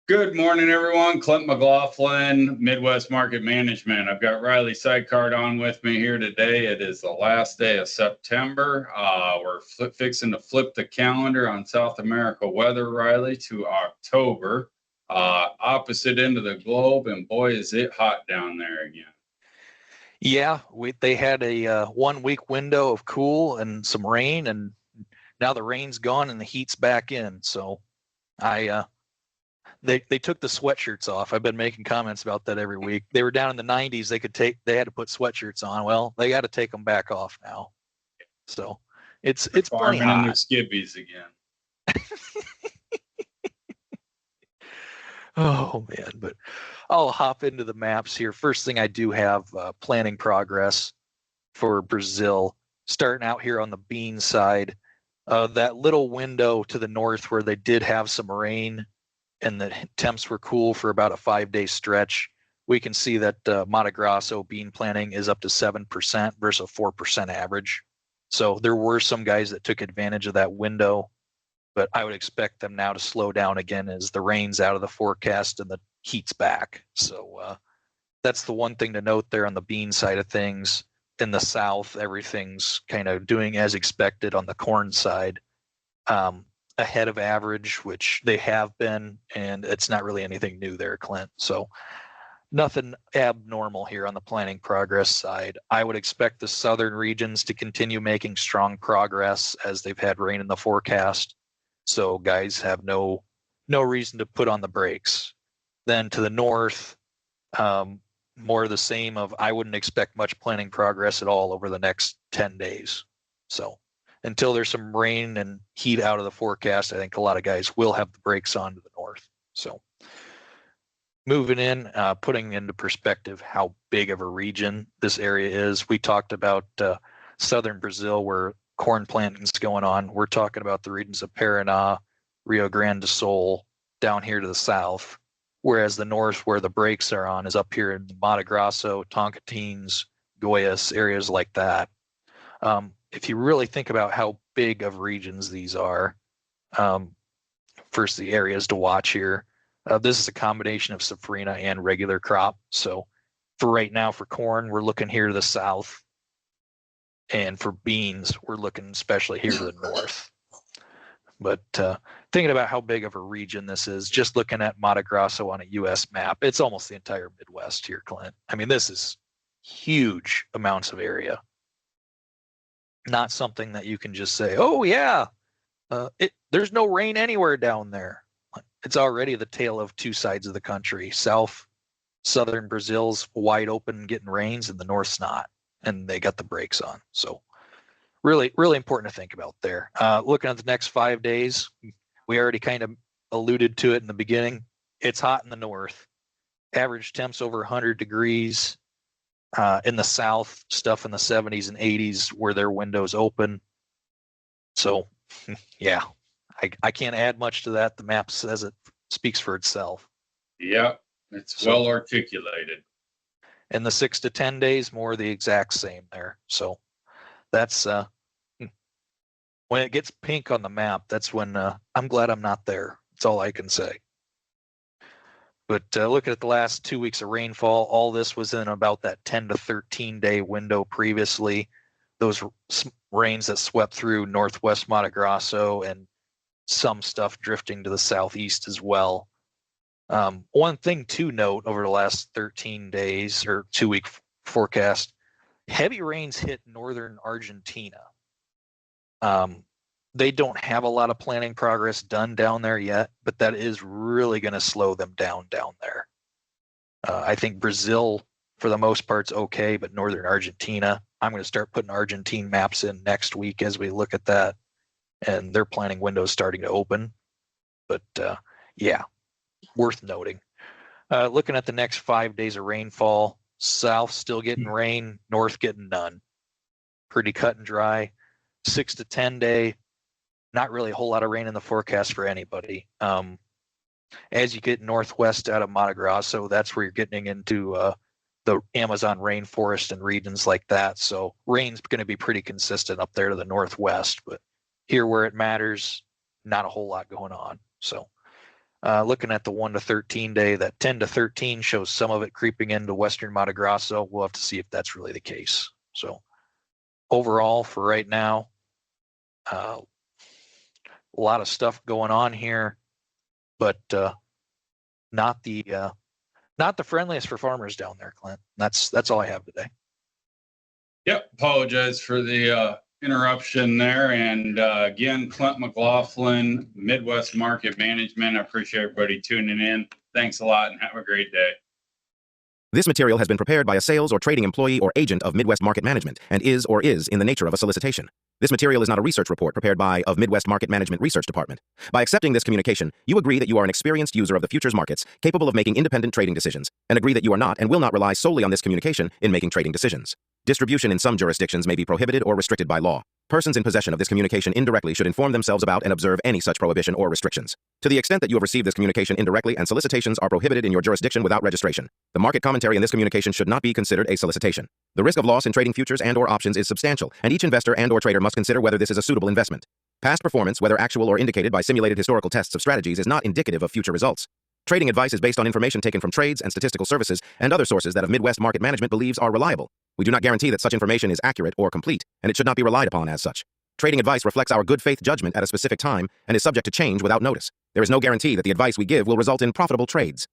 Good morning, everyone. Clint McLaughlin, Midwest Market Management. I've got Riley Sidecard on with me here today. It is the last day of September. We're fixing to flip the calendar on South America weather, Riley, to October. Opposite end of the globe, and boy, is it hot down there again. Yeah, they had a 1 week window of cool and some rain, and now the rain's gone and the heat's back in. So they took the sweatshirts off. I've been making comments about that every week. They were down in the 90s. They had to put sweatshirts on. Well, they got to take them back off now. So it's plenty hot. Farming in their skivvies again. Oh man, but I'll hop into the maps here. First thing I do have planning progress for Brazil. Starting out here on the bean side, that little window to the north where they did have some rain and the temps were cool for about a 5-day stretch. We can see that Mato Grosso bean planting is up to 7% versus a 4% average. So there were some guys that took advantage of that window, but I would expect them now to slow down again as the rain's out of the forecast and the heat's back. So that's the one thing to note there on the bean side of things. In the south, everything's kind of doing as expected on the corn side, ahead of average, which they have been, and it's not really anything new there, Clint. So nothing abnormal here on the planting progress side. I would expect the southern regions to continue making strong progress as they've had rain in the forecast. So guys have no reason to put on the brakes. Then to the north, more of the same of I wouldn't expect much planting progress at all over the next 10 days. So until there's some rain and heat out of the forecast, I think a lot of guys will have the brakes on to the north. So moving in, putting into perspective how big of a region this area is. We talked about southern Brazil where corn planting's going on. We're talking about the regions of Paraná, Rio Grande do Sul, down here to the south. Whereas the north where the brakes are on is up here in Mato Grosso, Tocantins, Goiás, areas like that. If you really think about how big of regions these are, first the areas to watch here. This is a combination of Safrinha and regular crop. So for right now, for corn, we're looking here to the south. And for beans, we're looking especially here to the north. But thinking about how big of a region this is, just looking at Mato Grosso on a U.S. map, it's almost the entire Midwest here, Clint. I mean, this is huge amounts of area. Not something that you can just say, oh, yeah, there's no rain anywhere down there. It's already the tale of two sides of the country. Southern Brazil's wide open getting rains, and the north's not, and they got the brakes on. So really, really important to think about there. Looking at the next 5 days, we already kind of alluded to it in the beginning. It's hot in the north. Average temps over 100 degrees. In the south, stuff in the 70s and 80s where their windows open. So, yeah, I can't add much to that. The map says it speaks for itself. Yep, it's well articulated. And the 6 to 10 days, more the exact same there. So that's when it gets pink on the map, that's when I'm glad I'm not there. That's all I can say. But looking at the last 2 weeks of rainfall, all this was in about that 10 to 13 day window previously. Those rains that swept through northwest Mato Grosso and some stuff drifting to the southeast as well. One thing to note over the last 13 days or 2 week forecast, heavy rains hit northern Argentina. They don't have a lot of planting progress done down there yet, but that is really going to slow them down there. I think Brazil, for the most part, is okay, but northern Argentina, I'm going to start putting Argentine maps in next week as we look at that, and their planting window is starting to open. But yeah, worth noting. Looking at the next 5 days of rainfall, south still getting rain, north getting none. Pretty cut and dry. 6 to 10 day, not really a whole lot of rain in the forecast for anybody. As you get northwest out of Mato Grosso, that's where you're getting into the Amazon rainforest and regions like that. So rain's going to be pretty consistent up there to the northwest, but here where it matters, not a whole lot going on. So Looking at the 1 to 13 day, that 10 to 13 shows some of it creeping into western Mato Grosso. We'll have to see if that's really the case. So overall, for right now, a lot of stuff going on here, but not the friendliest for farmers down there, Clint. That's all I have today. Yep. Apologize for the interruption there. And again, Clint McLaughlin, Midwest Market Management. I appreciate everybody tuning in. Thanks a lot and have a great day. This material has been prepared by a sales or trading employee or agent of Midwest Market Management and is or is in the nature of a solicitation. This material is not a research report prepared by of Midwest Market Management Research Department. By accepting this communication, you agree that you are an experienced user of the futures markets, capable of making independent trading decisions, and agree that you are not and will not rely solely on this communication in making trading decisions. Distribution in some jurisdictions may be prohibited or restricted by law. Persons in possession of this communication indirectly should inform themselves about and observe any such prohibition or restrictions. To the extent that you have received this communication indirectly and solicitations are prohibited in your jurisdiction without registration, the market commentary in this communication should not be considered a solicitation. The risk of loss in trading futures and or options is substantial, and each investor and or trader must consider whether this is a suitable investment. Past performance, whether actual or indicated by simulated historical tests of strategies, is not indicative of future results. Trading advice is based on information taken from trades and statistical services and other sources that of Midwest Market Management believes are reliable. We do not guarantee that such information is accurate or complete, and it should not be relied upon as such. Trading advice reflects our good faith judgment at a specific time and is subject to change without notice. There is no guarantee that the advice we give will result in profitable trades.